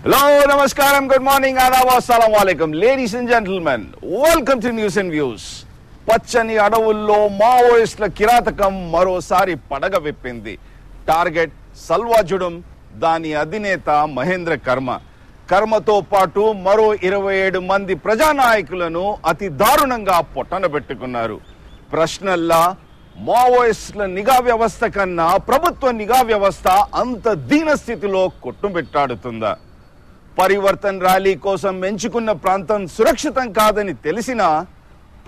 Hello, namaskaram, good morning, adab, assalamu alaikum. Ladies and gentlemen, welcome to News and Views. పచ్చని అడవుల్లో మావోయిస్టుల కిరాతకం మరోసారి పడగ విప్పింది. టార్గెట్ సల్వాజుడం, దాని అధినేత మహేంద్ర కర్మతో పాటు మరో 27 మంది ప్రజానాయకులను అతి దారుణంగా పొట్టనబెట్టుకున్నారు. ప్రశ్నల్లా మావోయిస్టుల నిఘా వ్యవస్థ కన్నా ప్రభుత్వ నిఘా వ్యవస్థ అంత దీన స్థితిలో కొట్టుమిట్టాడుతుందా? పరివర్తన్ ర్యాలీ కోసం ఎంచుకున్న ప్రాంతం సురక్షితం కాదని తెలిసినా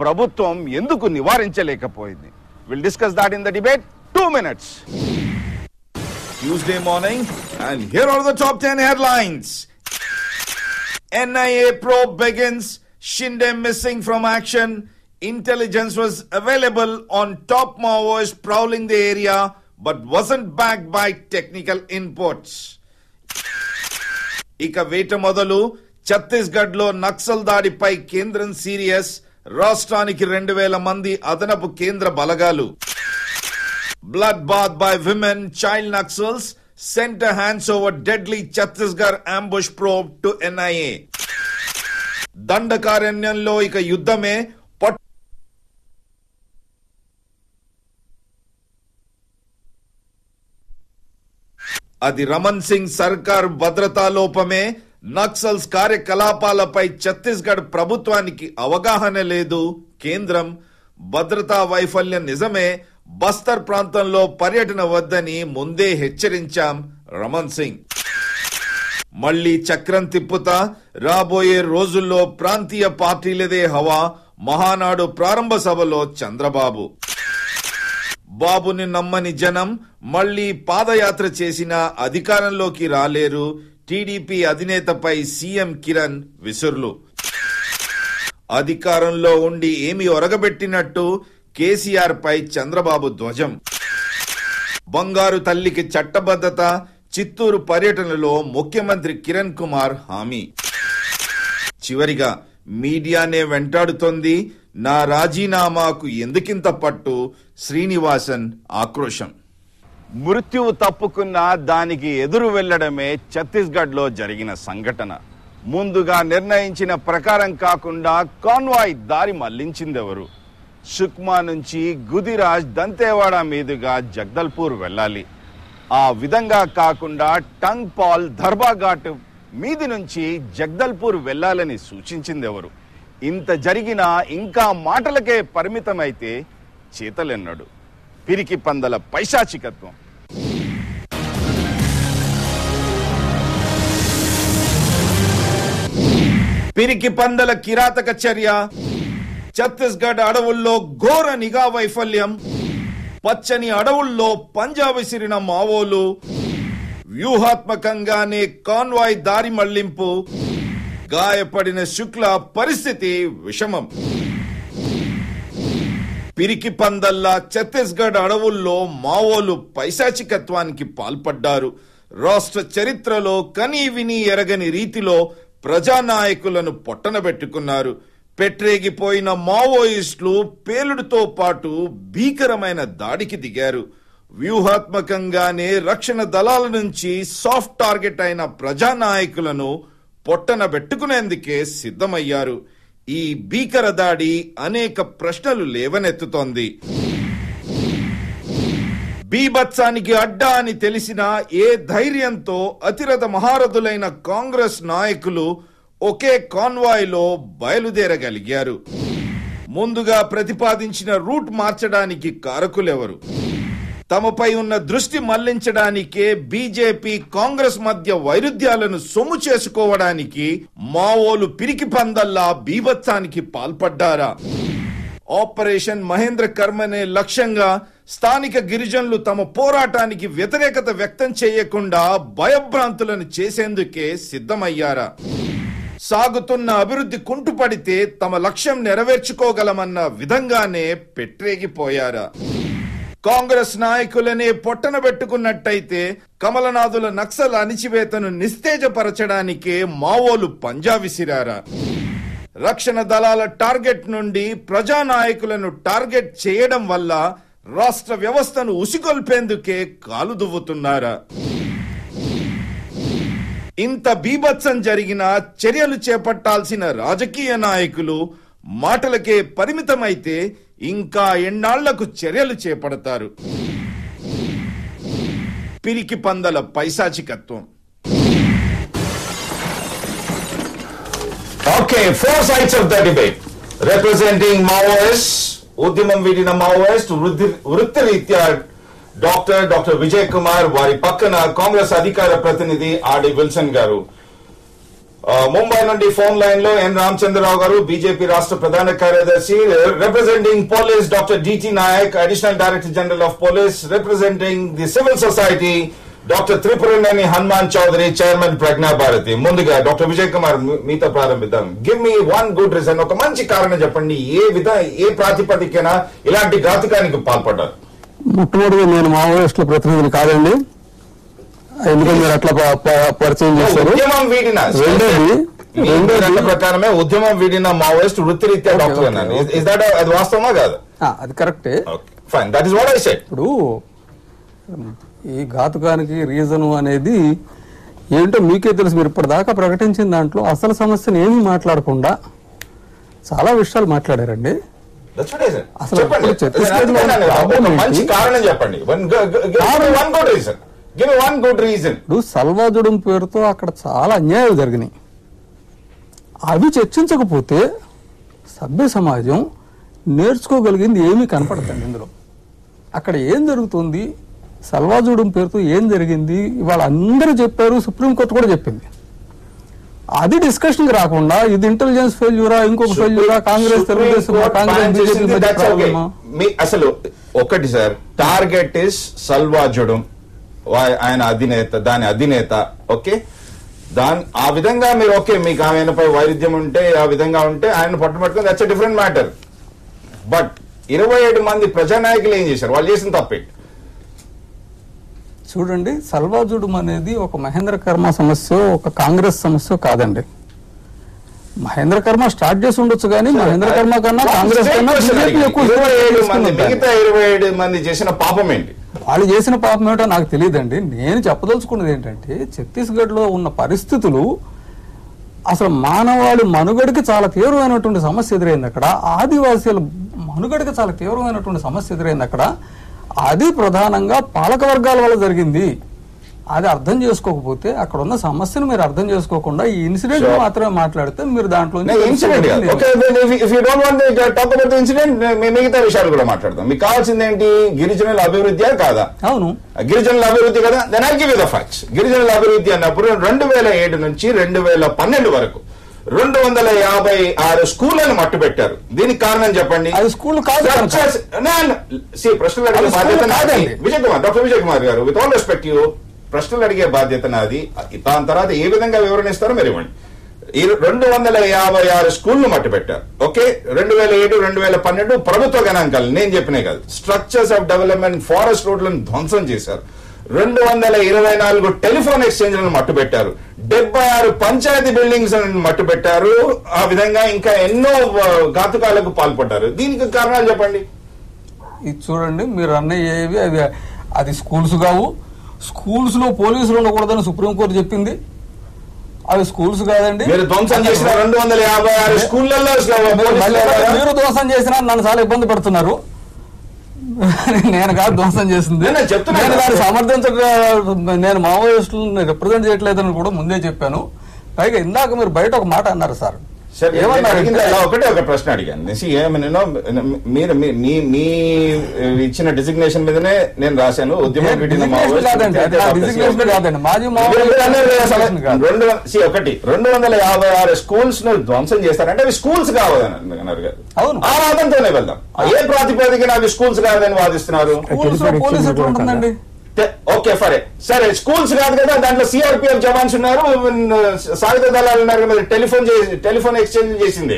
ప్రభుత్వం ఎందుకు నివారించలేకపోయింది? We'll discuss that in the debate. 2 minutes. Tuesday morning, and here are the top 10 headlines. NIA probe begins. Shinde missing from action. Intelligence was available on top Maoists prowling the area, but wasn't backed by technical inputs. ఇక వేట మొదలు. ఛత్తీస్గఢ్ లో నక్సల్ దాడిపై కేంద్రం serious. రాష్ట్రానికి 2000 మంది అదనపు కేంద్ర బలగాలు. Blood bath by women child Naxals. Centre hands over deadly Chhattisgarh ambush probe to NIA. దండకారణ్యంలో ఇక యుద్ధమే. అది రమన్ సింగ్ సర్కార్ భద్రతా లోపమే. నక్సల్స్ కార్యకలాపాలపై ఛత్తీస్గఢ్ ప్రభుత్వానికి అవగాహన లేదు. కేంద్రం భద్రతా వైఫల్యం నిజమే. బస్తర్ ప్రాంతంలో పర్యటన వద్దని ముందే హెచ్చరించాం. రమన్ సింగ్ మళ్లీ చక్రం తిప్పుతా. రాబోయే రోజుల్లో ప్రాంతీయ పార్టీలదే హవా. మహానాడు ప్రారంభ సభలో చంద్రబాబు. బాబుని నమ్మని జనం మళ్లీ పాదయాత్ర చేసినా అధికారంలోకి రాలేరు. టీడీపీ అధినేతపై సీఎం కిరణ్ విసుర్లు. అధికారంలో ఉండి ఏమి ఒరగబెట్టినట్టు కేసీఆర్ పై చంద్రబాబు ధ్వజం. బంగారు తల్లికి చట్టబద్ధత. చిత్తూరు పర్యటనలో ముఖ్యమంత్రి కిరణ్ కుమార్ హామీ. చివరిగా మీడియానే వెంటాడుతోంది. నా రాజీనామాకు ఎందుకింత పట్టు? శ్రీనివాసన్ ఆక్రోశం. మృత్యువు తప్పుకున్నా దానికి ఎదురు వెళ్లడమే ఛత్తీస్గఢ్ లో జరిగిన సంఘటన. ముందుగా నిర్ణయించిన ప్రకారం కాకుండా కాన్వాయ్ దారి మళ్లించిందెవరు? సుక్మా నుంచి గుదిరాజ్ దంతేవాడ మీదుగా జగదల్పూర్ వెళ్ళాలి. ఆ విధంగా కాకుండా టంగ్ పాల్ దర్బాఘాట్ మీది నుంచి జగదల్పూర్ వెళ్లాలని సూచించిందెవరు? ఇంత జరిగినా ఇంకా మాటలకే పరిమితమైతే చేతలెన్నడు. పిరికి పందల పైశాచికత్వం. పిరికి పందల కిరాతక చర్య. ఛత్తీస్గఢ్ అడవుల్లో ఘోర నిఘా వైఫల్యం. పచ్చని అడవుల్లో పంజా విసిరిన మావోలు. వ్యూహాత్మకంగానే కాన్వాయ్ దారి మళ్లింపు. గాయపడిన శుక్ల పరిస్థితి విషమం. పిరికి పందల్లా ఛత్తీస్గఢ్ అడవుల్లో మావోలు పైశాచికత్వానికి పాల్పడ్డారు. రాష్ట్ర చరిత్రలో కనీ విని ఎరగని రీతిలో ప్రజానాయకులను పొట్టనబెట్టుకున్నారు. పెట్టరేగిపోయిన మావోయిస్టులు పేలుడుతో పాటు భీకరమైన దాడికి దిగారు. వ్యూహాత్మకంగానే రక్షణ దళాల నుంచి సాఫ్ట్ టార్గెట్ అయిన ప్రజానాయకులను పొట్టనబెట్టుకునేందుకే సిద్ధమయ్యారు. ఈ భీకర దాడి అనేక ప్రశ్నలు లేవనెత్తుతోంది. బీభత్సానికి అడ్డా అని తెలిసిన ఏ ధైర్యంతో అతిరథ మహారథులైన కాంగ్రెస్ నాయకులు ఒకే కాన్వాయ్ లో బయలుదేరగలిగారు? ముందుగా ప్రతిపాదించిన రూట్ మార్చడానికి కారకులెవరు? తమపై ఉన్న దృష్టి మళ్లించడానికే బీజేపీ కాంగ్రెస్ మధ్య వైరుధ్యాలను సొమ్ము చేసుకోవడానికి మావోలు పిరికి పందల్లా బీభత్సానికి పాల్పడ్డారా? ఆపరేషన్ మహేంద్ర కర్మనే లక్ష్యంగా స్థానిక గిరిజనులు తమ పోరాటానికి వ్యతిరేకత వ్యక్తం చేయకుండా భయభ్రాంతులను చేసేందుకే సిద్ధమయ్యారా? సాగుతున్న అభివృద్ధి కుంటుపడితే తమ లక్ష్యం నెరవేర్చుకోగలమన్న విధంగానే పెట్టరేగిపోయారా? కాంగ్రెస్ నాయకులనే పొట్టనబెట్టుకున్నట్టయితే కమలనాథుల నక్సల్ అణిచివేతను నిస్తేజపరచడానికే మావోలు పంజా విసిరారా? రక్షణ దళాల టార్గెట్ నుండి ప్రజానాయకులను టార్గెట్ చేయడం వల్ల రాష్ట్ర వ్యవస్థను ఉసిగొల్పేందుకే కాలు దువ్వుతున్నారా? ఇంత బీభత్సం జరిగిన చర్యలు చేపట్టాల్సిన రాజకీయ నాయకులు మాటలకే పరిమితమైతే ఇంకా ఎన్నాళ్లకు చర్యలు చేపడతారు? పిరికి పందల పైశాచికత్వం. Okay, 4 sides of the debate. Representing Maoists, ఉద్యమం వీడిన మావోయిస్ట్ వృత్తిరీత్యా డాక్టర్ విజయ్ కుమార్, వారి పక్కన కాంగ్రెస్ అధికార ప్రతినిధి ఆర్డి విల్సన్ గారు. ముంబై నుండి ఫోన్ లైన్ లో ఎన్ రామచంద్రరావు గారు, బీజేపీ రాష్ట్ర ప్రధాన కార్యదర్శి. Representing police doctor DT Nayak, additional director general of police. Representing the civil society doctor Tripuraneni Hanuman Chaudhary, chairman Pragna Bharati. ముందుగా డాక్టర్ విజయ్ కుమార్, మీతో ప్రారంభిద్దాం. Give me one good reason, ఒక మంచి కారణం చెప్పండి. ఏ ప్రాతిపదికన ఇలాంటి ఘాతుకానికి పాల్పడ్డారు? మొట్టమొదటిగా నేను మావోయిస్టుల ప్రతినిధిని కాదండి, ఎందుకంటే మీరు అట్లా పరిచయం చేశారు. ఉద్యమం వీడిన ప్రకారమే ఉద్యమం వీడిన మావోయిస్ట్ వృత్తిరీత్యా డాక్టర్ అన్నాను. అది వాస్తవమా కాదు? అది కరెక్టే. Fine, that is what I said. ఇప్పుడు ఈ ఘాతుకానికి రీజన్ అనేది ఏంటో మీకే తెలుసు. మీరు ఇప్పటిదాకా ప్రకటించిన దాంట్లో అసలు సమస్యను ఏమీ మాట్లాడకుండా చాలా విషయాలు మాట్లాడారండి. మంచి కారణం చెప్పండి. ఇప్పుడు సల్వాజుడం పేరుతో అక్కడ చాలా అన్యాయాలు జరిగినాయి. అవి చర్చించకపోతే సభ్య సమాజం నేర్చుకోగలిగింది ఏమీ కనపడదండి. ఇందులో అక్కడ ఏం జరుగుతుంది, సల్వాజుడం పేరుతో ఏం జరిగింది, ఇవాళ అందరూ చెప్పారు, సుప్రీంకోర్టు కూడా చెప్పింది. అది డిస్కషన్ రాకుండా ఇది ఇంటెలిజెన్స్ ఫెయిల్యూరా, ఇంకొక ఫెయిల్యూరా, కాంగ్రెస్ తెలుగుదేశం అసలు ఒకటి సార్, టార్గెట్ ఇస్ సల్వాజుడం, ఆయన అధినేత, దాని అధినేత. ఓకే, ఆ విధంగా మీరు ఓకే, మీకు ఆయనపై వైరుధ్యం ఉంటే, ఆ విధంగా ఉంటే ఆయన పట్టుబట్టుకుని that's a different matter. But 27 మంది ప్రజానాయకులు ఏం చేశారు? వాళ్ళు చేసిన తప్పే. చూడండి, సల్వాజుడం అనేది ఒక మహేంద్ర కర్మ సమస్య, ఒక కాంగ్రెస్ సమస్య కాదండి. మహేంద్ర కర్మ స్టార్ట్ చేసి ఉండొచ్చు, కానీ మహేంద్ర కర్మ కన్నా కాంగ్రెస్ కన్నా బీజేపీ ఎక్కువ. మిగతా 27 మంది చేసిన పాపం ఏంటి? వాళ్ళు చేసిన పాపం ఏమిటో నాకు తెలియదండి. నేను చెప్పదలుచుకున్నది ఏంటంటే, ఛత్తీస్గఢ్ లో ఉన్న పరిస్థితులు అసలు మానవాళి మనుగడకి చాలా తీవ్రమైనటువంటి సమస్య ఎదురైంది అక్కడ. ఆదివాసీల మనుగడకి చాలా తీవ్రమైనటువంటి సమస్య ఎదురైంది అక్కడ. అది ప్రధానంగా పాలక వర్గాల వల్ల జరిగింది. అది అర్థం చేసుకోకపోతే, అక్కడ ఉన్న సమస్యను మీరు అర్థం చేసుకోకుండా ఈ ఇన్సిడెంట్ మాత్రమే మాట్లాడితే మీరు దాంట్లో మిగతా విషయాలు కూడా మాట్లాడదాం. మీకు కావాల్సింది ఏంటి? గిరిజనుల అభివృద్ధి కాదా? అవును, గిరిజనుల అభివృద్ధి కదా. Then I give you the facts. గిరిజనుల అభివృద్ధి అన్నప్పుడు 2007 నుంచి 2012 వరకు 256 స్కూళ్లను మట్టు పెట్టారు. దీనికి కారణం చెప్పండి. అది స్కూల్ కాదు. ప్రశ్నలు అడిగే బాధ్యత నాది. డాక్టర్ విజయ్ కుమార్ గారు, విత్ ఆల్ రెస్పెక్ట్ యూ, ప్రశ్నలు అడిగే బాధ్యత నాది. దాని తర్వాత ఏ విధంగా వివరణ ఇస్తారో మీరు ఇవ్వండి. 256 స్కూళ్లు మట్టు పెట్టారు. ఓకే, 2007, 2012 ప్రభుత్వ గణాంకాలు నేను చెప్పినాయి కాదు. స్ట్రక్చర్స్ ఆఫ్ డెవలప్మెంట్, ఫారెస్ట్ రోడ్లను ధ్వంసం చేశారు. 224 టెలిఫోన్ ఎక్స్చేంజ్లను మట్టు పెట్టారు. 76 పంచాయతీ బిల్డింగ్స్ మట్టు పెట్టారు. ఆ విధంగా ఇంకా ఎన్నో ఘాతుకాలకు పాల్పడ్డారు. దీనికి కారణాలు చెప్పండి. ఇది చూడండి, మీరు అన్నయ్యేవి అది స్కూల్స్ కావు. స్కూల్స్ లో పోలీసులు ఉండకూడదని సుప్రీంకోర్టు చెప్పింది. అవి స్కూల్స్ కాదండి. మీరు ధ్వంసం చేసిన 256 స్కూళ్లలో మీరు ధ్వంసం చేసినా నన్ను చాలా ఇబ్బంది పెడుతున్నారు. నేను కాదు ధ్వంసం చేసింది. నేను దాన్ని సమర్థించడం, నేను మావోయిస్టులను రిప్రజెంట్ చేయట్లేదని కూడా ముందే చెప్పాను. పైగా ఇందాక మీరు బయట ఒక మాట అన్నారు సార్. ఒకటే ఒక ప్రశ్న అడిగాను. మీరు మీ ఇచ్చిన డిజిగ్నేషన్ మీదనే నేను రాశాను. ఉద్యమం ఒకటి 256 స్కూల్స్ ను ధ్వంసం చేస్తారంటే అవి స్కూల్స్ కావాలని అన్నారు కదా. అవును, ఆ వాదంతోనే వెళ్దాం. ఏ ప్రాతిపదికన అవి స్కూల్స్ కాదని వాదిస్తున్నారు? ఓకే సరే, స్కూల్స్ కాదు కదా, దాంట్లో సిఆర్పిఎఫ్ జవాన్స్ ఉన్నారు, సాయుధ దళాలు ఉన్నారు. టెలిఫోన్ ఎక్స్చేంజ్ చేసింది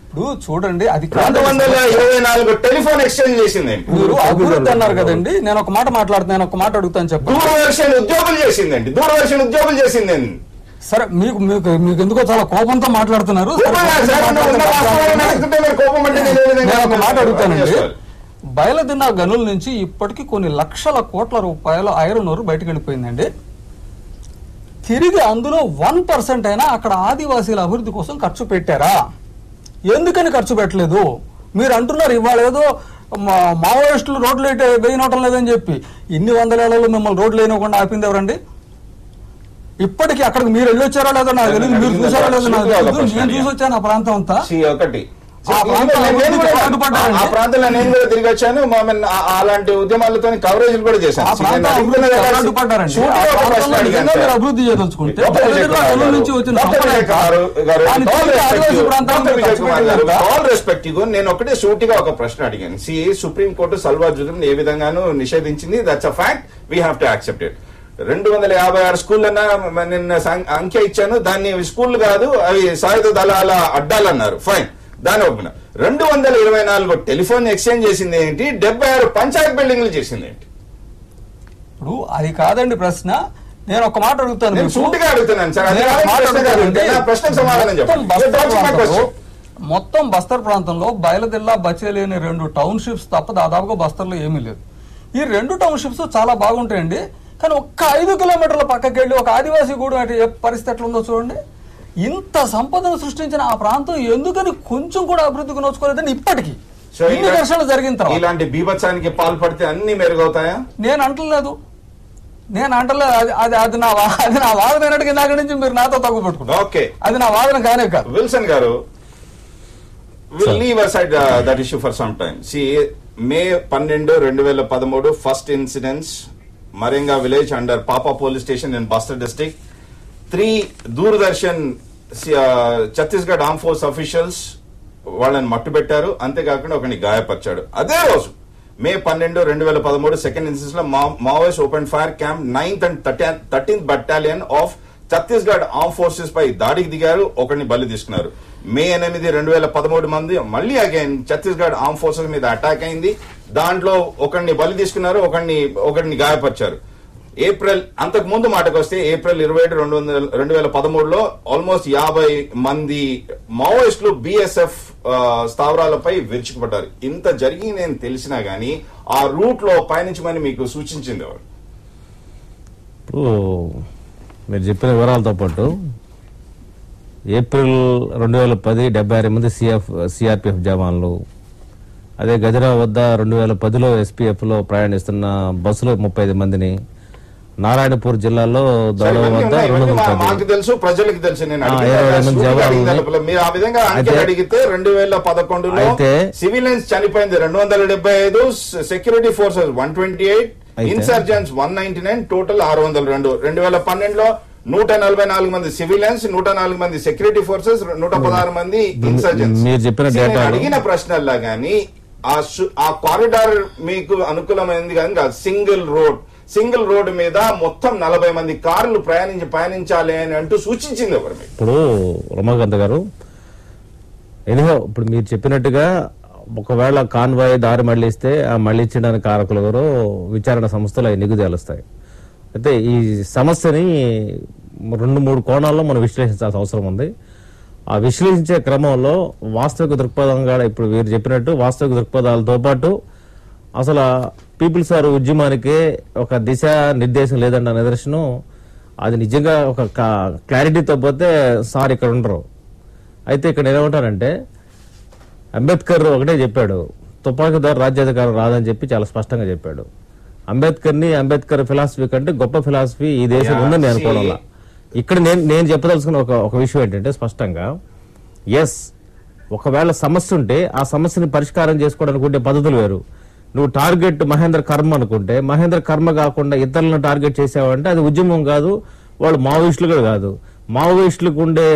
ఇప్పుడు చూడండి. అది 224 టెలిఫోన్ ఎక్స్చేంజ్ చేసింది. మీరు అభివృద్ధి అన్నారు కదండి. నేను ఒక మాట మాట్లాడుతున్నాను, ఒక మాట అడుగుతాను చెప్పండి. దూరదర్శన్ ఉద్యోగులు చేసిందండి. సరే, మీకు ఎందుకో చాలా కోపంతో మాట్లాడుతున్నారు. నేను ఒక మాట అడుగుతానండి. బయలుదిన్న గనుల నుంచి ఇప్పటికీ కొన్ని లక్షల కోట్ల రూపాయల ఐరన్ ఓర్ బయటకు వెళ్ళిపోయిందండి. తిరిగి అందులో 1% అయినా అక్కడ ఆదివాసీల అభివృద్ధి కోసం ఖర్చు పెట్టారా? ఎందుకని ఖర్చు పెట్టలేదు? మీరు అంటున్నారు ఇవాళ ఏదో మావోయిస్టులు రోడ్లు వేయనవటం లేదని చెప్పి. ఇన్ని వందల ఏళ్లలో మిమ్మల్ని రోడ్లు వేయకుండా ఆపింది ఎవరండి? ఇప్పటికీ అక్కడికి మీరు వెళ్ళొచ్చారా లేదో నాకు తెలియదు, మీరు చూసారా లేదో నాకు తెలియదు. నేను చూసి వచ్చాను ఆ ప్రాంతం అంతా. ఒకటి ఆ ప్రాంతంలో నేను కూడా తిరిగి వచ్చాను. అలాంటి ఉద్యమాలతో కవరేజ్ కూడా చేశాను. అభివృద్ధి చేయదలుచుకుంటే నేను ఒకటే సూటిగా ఒక ప్రశ్న అడిగాను. సుప్రీంకోర్టు సల్వాజుదం ఏ విధంగానూ నిషేధించింది. That's a fact, we have to accept it. 256 స్కూళ్ళన్నా నిన్న అంకె ఇచ్చాను. దాన్ని స్కూల్ కాదు, అవి సాయుధ దళాల అడ్డాలన్నారు. ఫైన్, దాని ఒప్పున. 224 టెలిఫోన్ ఎక్స్చేంజ్ చేసింది ఏంటి? 76 పంచాయత్ బిల్డింగ్లు చేసింది ఏంటి? ఇప్పుడు అది కాదండి ప్రశ్న. నేను ఒక మాట అడుగుతాను, సూటిగా అడుగుతున్నాను సార్. ప్రశ్నకు సమాధానం చెప్పండి. మొత్తం బస్తర్ ప్రాంతంలో బయలుదిల్లా బచేలి అనే 2 టౌన్షిప్స్ తప్ప దాదాపుగా బస్తర్లో ఏమీ లేదు. ఈ 2 టౌన్షిప్స్ చాలా బాగుంటాయండి. కానీ ఒక్క 5 కిలోమీటర్ల పక్కకి వెళ్ళి ఒక ఆదివాసీ గూడు అంటే ఏ పరిస్థితి ఎట్లా ఉందో చూడండి. ఇంత సంపదను సృష్టించిన ఆ ప్రాంతం ఎందుకని కొంచెం కూడా అభివృద్ధికి నోచుకోలేదని ఇప్పటికీ ఇన్ని ఘర్షణలు జరిగిన తర్వాత ఇలాంటి బీభత్సానికి పాల్పడితే అన్ని మెరుగవుతాయా? నేను అంటలేదు. అది నా వాదన అయినట్టుగా ఇందాక నుంచి మీరు నాతో తగ్గు పెట్టుకుంటారు. ఓకే, అది నా వాదన కానే కాదు. విల్సన్ గారు, we'll leave aside that issue for some time. See, May 12, 2013 first incidents, Marenga village under Papa police station in Bastar district. 3 Doordarshan Chhattisgarh arm force officials వాళ్ళని మట్టుబెట్టారు. అంతేకాకుండా ఒకరిని గాయపరిచాడు. అదే రోజు May 12, 2013 సెకండ్ ఇన్సిడెంట్స్ లో Maoist open fire camp 9th and 13th battalion of Chhattisgarh arm forces పై దాడికి దిగారు. ఒకరిని బలి తీసుకున్నారు. May 8, 2013 మంది మళ్ళీ అగైన్ ఛత్తీస్గఢ్ ఆర్మ్ ఫోర్సెస్ మీద అటాక్ అయింది. దాంట్లో ఒకరిని బలి తీసుకున్నారు, ఒకరిని గాయపరిచారు. ఏప్రిల్ అంతకు ముందు మాటకు వస్తే April 27, 2013లో ఆల్మోస్ట్ 50 మంది మావోయిస్టులు BSF స్థావరాలపై విరుచుకుపడ్డారు. ఇంత జరిగి నేను తెలిసినా గానీ ఆ రూట్ లో పయనించమని మీకు సూచించింది ఎవరు? ఇప్పుడు మీరు చెప్పిన వివరాలతో పాటు ఏప్రిల్ 2010 76 మంది సిఆర్పిఎఫ్ జవాన్లు, అదే గజరా వద్ద 2010లో SPFలో ప్రయాణిస్తున్న బస్సులో 35 మందిని, నారాయణపూర్ జిల్లాలో దౌడ వద్ద 210 తెలుసు, ప్రజలకు తెలుసు. నేను మీరు ఆ విధంగా అడిగితే 2011లో సివిలియన్స్ చనిపోయింది 275, సెక్యూరిటీ ఫోర్సెస్ 128, ఇన్సర్జెంట్స్ 199, టోటల్ 602. 2012లో 144 మంది సివిలియన్స్, 104 మంది సెక్యూరిటీ ఫోర్సెస్, 116 మంది ఇన్సర్జెంట్స్. మీరు చెప్పిన అడిగిన ప్రశ్నల్లా గానీ ఆ కారిడార్ మీకు అనుకూలమైంది కానీ సింగిల్ రోడ్ మీద మొత్తం 40 మంది కార్లు పయనించాలి అని అంటూ సూచించింది ఎవరు? ఇప్పుడు రమాకాంత్ గారు, ఎనిహో ఇప్పుడు మీరు చెప్పినట్టుగా ఒకవేళ కాన్వాయ్ దారి మళ్లిస్తే ఆ మళ్లించడానికి కారకులు ఎవరో విచారణ సంస్థలు అవి నిగ్గు తేలుస్తాయి. అయితే ఈ సమస్యని 2-3 కోణాల్లో మనం విశ్లేషించాల్సిన అవసరం ఉంది. ఆ విశ్లేషించే క్రమంలో వాస్తవిక దృక్పథంగా ఇప్పుడు వీరు చెప్పినట్టు వాస్తవిక దృక్పథాలతో పాటు అసలు పీపుల్స్ వార్ ఉద్యమానికి ఒక దిశ నిర్దేశం లేదన్న నిదర్శనం. అది నిజంగా ఒక క్లారిటీతో పోతే సార్ ఇక్కడ ఉండరు. అయితే ఇక్కడ ఏమంటారంటే అంబేద్కర్ ఒకటే చెప్పాడు, తుపాకీదారు రాజ్యాధికారం రాదని చెప్పి చాలా స్పష్టంగా చెప్పాడు. అంబేద్కర్ ఫిలాసఫీ కంటే గొప్ప ఫిలాసఫీ ఈ దేశం ఉందని నేను అనుకోవడం. ఇక్కడ నేను చెప్పదలుచుకున్న ఒక విషయం ఏంటంటే స్పష్టంగా ఒకవేళ సమస్య ఉంటే ఆ సమస్యని పరిష్కారం చేసుకోవడానికి ఉండే పద్ధతులు వేరు. నువ్వు టార్గెట్ మహేంద్ర కర్మ అనుకుంటే మహేంద్ర కర్మ కాకుండా ఇతరులను టార్గెట్ చేసావంటే అది ఉద్యమం కాదు, వాళ్ళు మావోయిస్టులు కూడా కాదు. మావోయిస్టులకు ఉండే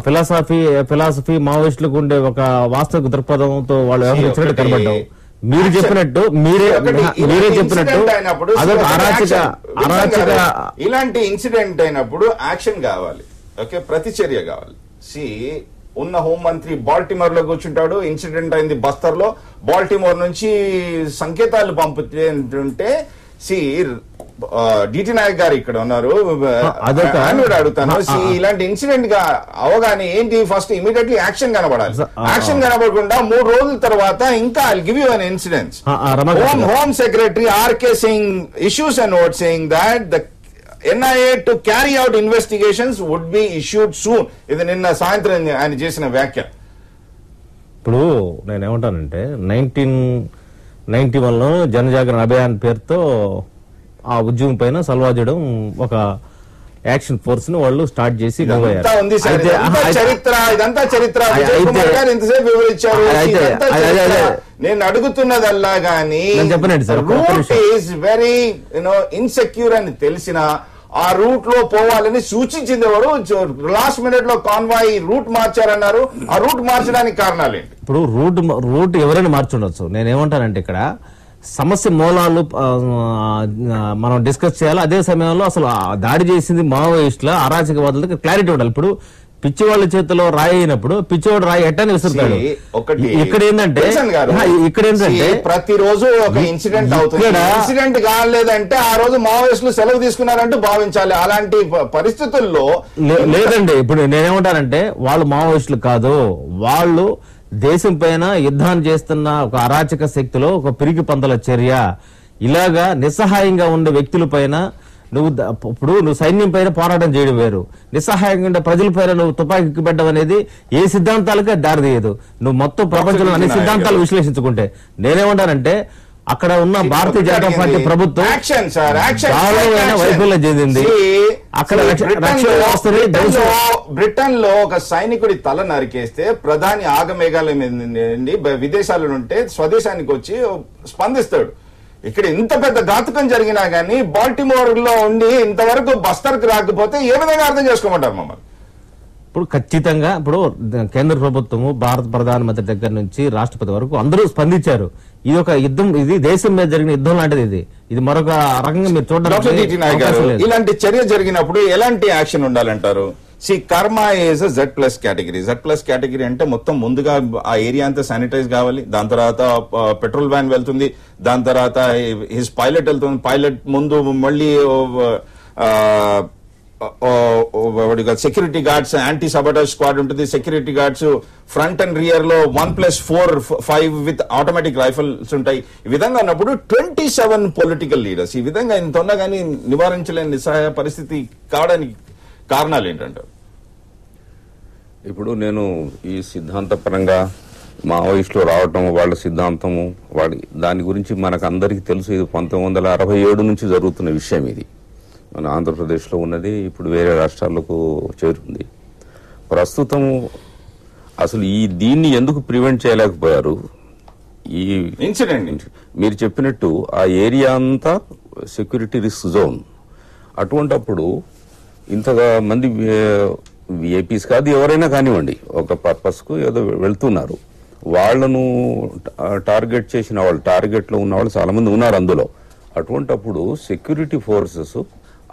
ఫిలాసఫీ మావోయిస్టులకు ఉండే ఒక వాస్తవిక దృక్పథంతో వాళ్ళు వ్యవహరించినట్టు కనబడ్డావు. మీరు చెప్పినట్టు మీరే చెప్పినట్టు అదొక అరాచక ఇలాంటి ఇన్సిడెంట్ అయినప్పుడు యాక్షన్ కావాలి, ఓకే, ప్రతిచర్య కావాలి. ఉన్న హోంమంత్రి బాల్టిమోర్ లో కూర్చుంటాడు, ఇన్సిడెంట్ అయింది బస్తర్ లో, బాల్టిమోర్ నుంచి సంకేతాలు పంపుతుంటే డిటి నాయక్ గారు ఇక్కడ ఉన్నారు, అడుగుతాను. ఇలాంటి ఇన్సిడెంట్ గా అవగానే ఏంటి, ఫస్ట్ ఇమీడియట్లీ యాక్షన్ కనబడాలి. యాక్షన్ కనబడకుండా 3 రోజుల తర్వాత ఇంకా I give you an incident. Home secretary RK Singh issues a note saying that the NIA to carry out investigations would be issued soon. ఇది నిన్న సాయంత్రం ఆయన చేసిన వ్యాఖ్య. ఇప్పుడు నేనేమంటానంటే 1991లో జనజాగరణ అభియాన్ పేరుతో ఆ ఉద్యమం పైన సల్వాజడం ఒక యాక్షన్ ఫోర్స్ ని వాళ్ళు స్టార్ట్ చేసి ఇదంతా చరిత్ర ఇంతసేపు వివరించారు. నేను అడుగుతున్నదల్లా గానీ చెప్పనండి sir, route is very insecure అని తెలిసిన ఆ రూట్ లో పోవాలని సూచించింది ఎవరు? లాస్ట్ మినిట్ లో కాన్వాయ్ రూట్ మార్చారన్నారు. ఆ రూట్ మార్చడానికి కారణాలు ఏంటి? ఇప్పుడు రూట్ ఎవరైనా మార్చుండొచ్చు. నేనేమంటానంటే ఇక్కడ సమస్య మూలాలు మనం డిస్కస్ చేయాలి. అదే సమయంలో అసలు దాడి చేసింది మావోయిస్టుల అరాచకవాదులకు క్లారిటీ ఉండాలి. ఇప్పుడు పిచ్చివాళ్ళ చేతిలో రాయి అయినప్పుడు పిచ్చివాడు రాయి ఎట్టని విసురుతాడు. ఇక్కడ ఏంటంటే ప్రతిరోజు ఒక ఇన్సిడెంట్ అవుతుంది. ఇన్సిడెంట్ కాలేదంటే ఆ రోజు మావోయిస్టులు సెలవు తీసుకున్నారంటూ భావించాలి. అలాంటి పరిస్థితుల్లో లేదండి. ఇప్పుడు నేనేమంటానంటే వాళ్ళు మావోయిస్టులు కాదు, వాళ్ళు దేశం పైన యుద్ధాన్ని చేస్తున్న ఒక అరాచక శక్తిలో ఒక పిరికి పందల చర్య. ఇలాగా నిస్సహాయంగా ఉండే వ్యక్తుల పైన నువ్వు సైన్యం పైన పోరాటం చేయడం వేరు, నిస్సహాయంగా ఉండే ప్రజల పైన నువ్వు తుపాకీ పెట్టడం అనేది ఏ సిద్ధాంతాలకే దారితీయదు. నువ్వు మొత్తం ప్రపంచంలో అన్ని సిద్ధాంతాలు విశ్లేషించుకుంటే నేనేమంటానంటే అక్కడ ఉన్న భారతీయ జనతా పార్టీ ప్రభుత్వం వైఫల్యం చెందింది. అక్కడ బ్రిటన్ లో ఒక సైనికుడి తల నరికేస్తే ప్రధాని ఆగమేఘాల విదేశాల నుండి స్వదేశానికి వచ్చి స్పందిస్తాడు. ఇక్కడ ఇంత పెద్ద ఘాతుకం జరిగినా గానీ బాల్టిమోర్ లో ఉండి ఇంతవరకు బస్తర్కి రాకపోతే ఏ విధంగా అర్థం చేసుకోమంటారు మమ్మల్ని? ఇప్పుడు ఖచ్చితంగా ఇప్పుడు కేంద్ర ప్రభుత్వము భారత ప్రధానమంత్రి దగ్గర నుంచి రాష్ట్రపతి వరకు అందరూ స్పందించారు. ఇది ఒక యుద్ధం, ఇది దేశం మీద జరిగిన యుద్ధం లాంటిది. ఇది మరొక రకంగా మీరు చూడండి. ఇలాంటి చర్య జరిగినప్పుడు ఎలాంటి యాక్షన్ ఉండాలంటారు? కర్మ is Z+ category. Z+ category అంటే మొత్తం ముందుగా ఆ ఏరియా అంతా శానిటైజ్ కావాలి. దాని తర్వాత పెట్రోల్ వ్యాన్ వెళ్తుంది, దాని తర్వాత హిస్ పైలట్ వెళ్తుంది. పైలట్ ముందు మళ్ళీ సెక్యూరిటీ గార్డ్స్, యాంటీ సబటాజ్ స్క్వాడ్ ఉంటుంది. Security guards front and rear లో 1+4 5 విత్ ఆటోమేటిక్ రైఫిల్స్ ఉంటాయి. ఈ విధంగా ఉన్నప్పుడు 27 పొలిటికల్ లీడర్స్ ఈ విధంగా ఇంత ఉన్నా కానీ నివారించలేని నిస్సహాయ పరిస్థితి కావడానికి కారణాలు ఏంటంటారు? ఇప్పుడు నేను ఈ సిద్ధాంతపరంగా మావోయిస్టులు రావటం, వాళ్ళ సిద్ధాంతము, దాని గురించి మనకు అందరికీ తెలుసు. ఇది 1967 నుంచి జరుగుతున్న విషయం. ఇది మన ఆంధ్రప్రదేశ్లో ఉన్నది, ఇప్పుడు వేరే రాష్ట్రాలకు చేరుంది. ప్రస్తుతము అసలు దీన్ని ఎందుకు ప్రివెంట్ చేయలేకపోయారు? ఈ ఇన్సిడెంట్ మీరు చెప్పినట్టు ఆ ఏరియా అంతా సెక్యూరిటీ రిస్క్ జోన్. అటువంటప్పుడు ఇంతగా మంది విఐపీస్ కాదు, ఎవరైనా కానివ్వండి, ఒక పర్పస్ కు ఏదో వెళ్తున్నారు. వాళ్లను టార్గెట్ చేసిన వాళ్ళు, టార్గెట్ లో ఉన్న వాళ్ళు చాలా మంది ఉన్నారు అందులో. అటువంటప్పుడు సెక్యూరిటీ ఫోర్సెస్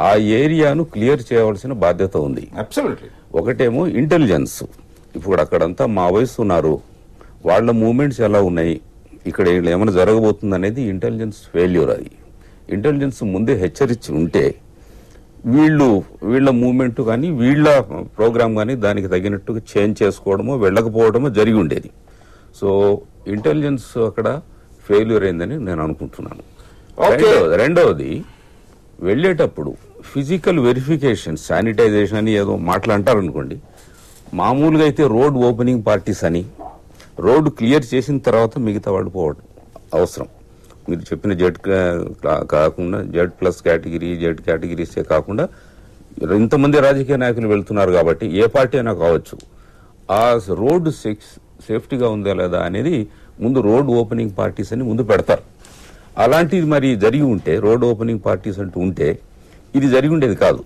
ఆ ఏరియాను క్లియర్ చేయవలసిన బాధ్యత ఉంది. ఒకటేమో ఇంటెలిజెన్స్. ఇప్పుడు అక్కడంతా మావోయిస్ట్ ఉన్నారు, వాళ్ళ మూవ్మెంట్స్ ఎలా ఉన్నాయి, ఇక్కడ ఏమైనా జరగబోతుంది అనేది ఇంటెలిజెన్స్ ఫెయిల్యూర్. అది ఇంటెలిజెన్స్ ముందే హెచ్చరించి ఉంటే వీళ్ళ మూవ్మెంట్ కానీ వీళ్ళ ప్రోగ్రామ్ కానీ దానికి తగినట్టుగా చేంజ్ చేసుకోవడమో వెళ్ళకపోవడమో జరిగి ఉండేది. సో ఇంటెలిజెన్స్ అక్కడ ఫెయిల్యూర్ అయిందని నేను అనుకుంటున్నాను. రెండవది, వెళ్లేటప్పుడు ఫిజికల్ వెరిఫికేషన్, శానిటైజేషన్ అని ఏదో మాట్లాంటారనుకోండి. మామూలుగా అయితే రోడ్ ఓపెనింగ్ పార్టీస్ అని రోడ్డు క్లియర్ చేసిన తర్వాత మిగతా వాళ్ళు పోవడం అవసరం. మీరు చెప్పిన జెడ్ కాకుండా Z+ కేటగిరీ, జెడ్ కేటగిరీసే కాకుండా ఇంతమంది రాజకీయ నాయకులు వెళ్తున్నారు కాబట్టి ఏ పార్టీ అయినా కావచ్చు, ఆ రోడ్డు సేఫ్టీగా ఉందా లేదా అనేది ముందు రోడ్ ఓపెనింగ్ పార్టీస్ అని ముందు పెడతారు. అలాంటిది మరి జరిగి ఉంటే, రోడ్ ఓపెనింగ్ పార్టీస్ అంటూ ఉంటే ఇది జరిగి ఉండేది కాదు.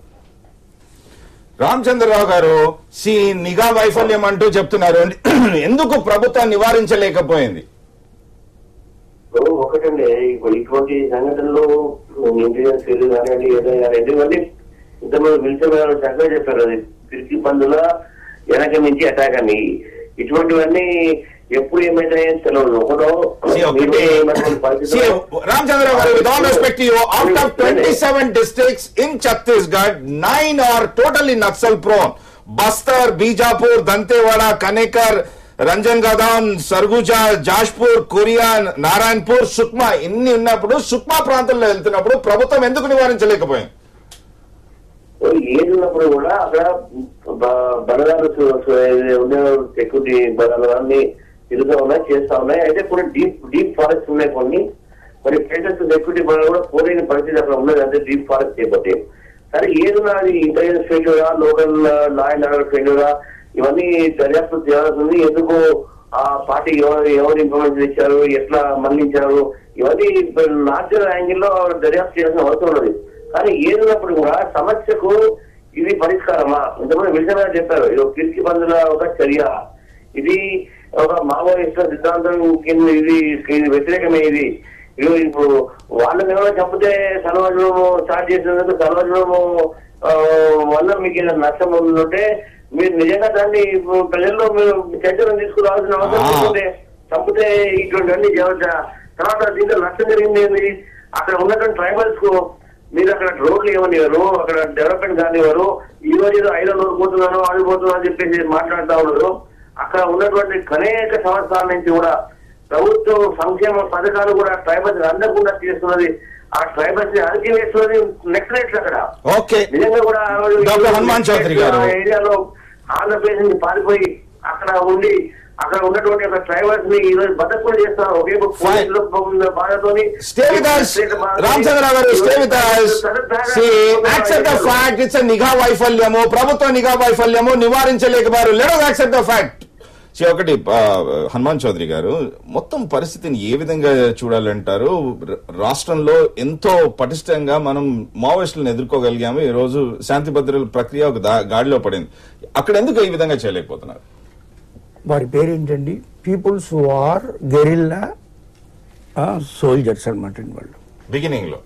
రామచంద్రరావు గారు నిఘా వైఫల్యం అంటూ చెప్తున్నారు. ఎందుకు ప్రభుత్వం నివారించలేకపోయింది? ఒకటండి, ఇటువంటి సంఘటనలు ఇంటెలిజెన్స్ కానివ్వండి, ఏదైనా ఎందుకంటే ఇంతమంది పిలిచే చక్కగా చెప్పారు. అది పిలిచి పందుల వెనక నుంచి అటాక్ అని, ఇటువంటివన్నీ ఎప్పుడు ఏమైతాయని తెలియదు. Ramchandra garu, with all respect to you, out of 27 districts in Chhattisgarh, 9 are totally Naxal prone. Bastar, Bijapur, Dantewada, Kanekar, Ranjangadan, Sarguja, Jashpur, Kurian, Narayanpur, Sukma, ఇన్ని ఉన్నప్పుడు సుక్మా ప్రాంతంలో వెళ్తున్నప్పుడు ప్రభుత్వం ఎందుకు నివారించలేకపోయింది? ఏది ఉన్నప్పుడు కూడా అక్కడ బలగాలు సెక్యూరిటీ బలగాన్ని తిరుగుతూ ఉన్నాయి, చేస్తా ఉన్నాయి. అయితే కొన్ని డీప్ ఫారెస్ట్ ఉన్నాయి, కొన్ని ప్లేసెస్ సెక్యూరిటీ బలగాలు కూడా పోలేని పరిస్థితి అక్కడ ఉన్నది. అంటే డీప్ ఫారెస్ట్ చేయబోతే సరే ఏదన్నా అది ఇంటెలిజెన్స్ ఫెయిల్యూరా, లోకల్ లా అండ్ ఆర్డర్ ఫెయిల్యూరా, ఇవన్నీ దర్యాప్తు చేయాల్సింది. ఎందుకు ఆ పార్టీ ఎవరు ఇన్ఫర్మేషన్ ఇచ్చారు, ఎట్లా మళ్లించారు, ఇవన్నీ లార్జర్ యాంగిల్ లో దర్యాప్తు చేయాల్సిన అవసరం ఉన్నది. కానీ ఏదైనప్పుడు కూడా సమస్యకు ఇది పరిష్కారమా? ఇంతకుముందు విల్సన్ గారు చెప్పారు, ఇది ఒక పిరికి బంధుల ఒక చర్య, ఇది ఒక మావోయిస్టుల సిద్ధాంతం కింద ఇది వ్యతిరేకమే. ఇది ఇప్పుడు వాళ్ళని ఏమైనా చంపితే సర్వజనము స్టార్ట్ చేసినందుకు సర్వజనము వల్ల మీకు నష్టం ఉందంటే మీరు నిజంగా దాన్ని ప్రజల్లో మీరు చర్చలను తీసుకురావాల్సిన అవసరం ఉంటుంటే చంపితే ఇటువంటి తర్వాత దీంట్లో నష్టం జరిగింది. అక్కడ ఉన్నటువంటి ట్రైబల్స్ కు మీరు అక్కడ రోడ్లు ఏమనివారు, అక్కడ డెవలప్మెంట్ కానివారు, ఈ రోజు ఏదో 500 పోతున్నాను అది పోతున్నాను అని చెప్పేసి మాట్లాడుతూ ఉన్నారు. అక్కడ ఉన్నటువంటి అనేక సంవత్సరాల నుంచి కూడా ప్రభుత్వం సంక్షేమ పథకాలు కూడా ట్రైబల్స్ అందకుండా చేస్తున్నది. ఆ ట్రైబల్స్ ని అణచివేస్తున్నది నెక్స్ట్ అక్కడ. నిజంగా కూడా హనుమాన్ చౌదరి గారు ఏరియాలో ఆంధ్రప్రదేశ్ నుంచి పారిపోయి అక్కడ ఉండి అక్కడ ఉన్నటువంటి ఒక ట్రైబల్స్ ని ఈ రోజు బతకూడ చేస్తున్నారు. ఒకే బాధతోని నిఘా వైఫల్యము, ప్రభుత్వ నిఘా వైఫల్యము నివారించలేకపోయారు. Let accept the fact. ఒకటి హనుమాన్ చౌదరి గారు, మొత్తం పరిస్థితిని ఏ విధంగా చూడాలంటారు? రాష్ట్రంలో ఎంతో పటిష్టంగా మనం మావోయిస్టులను ఎదుర్కోగలిగాము. ఈ రోజు శాంతి భద్రతల ప్రక్రియ ఒక గాడిలో పడింది. అక్కడ ఎందుకు ఈ విధంగా చేయలేకపోతున్నారు? వారి పేరేంటండి? Peoples who are guerrilla soldiers అనమాట వాళ్ళు. బిగినింగ్ లో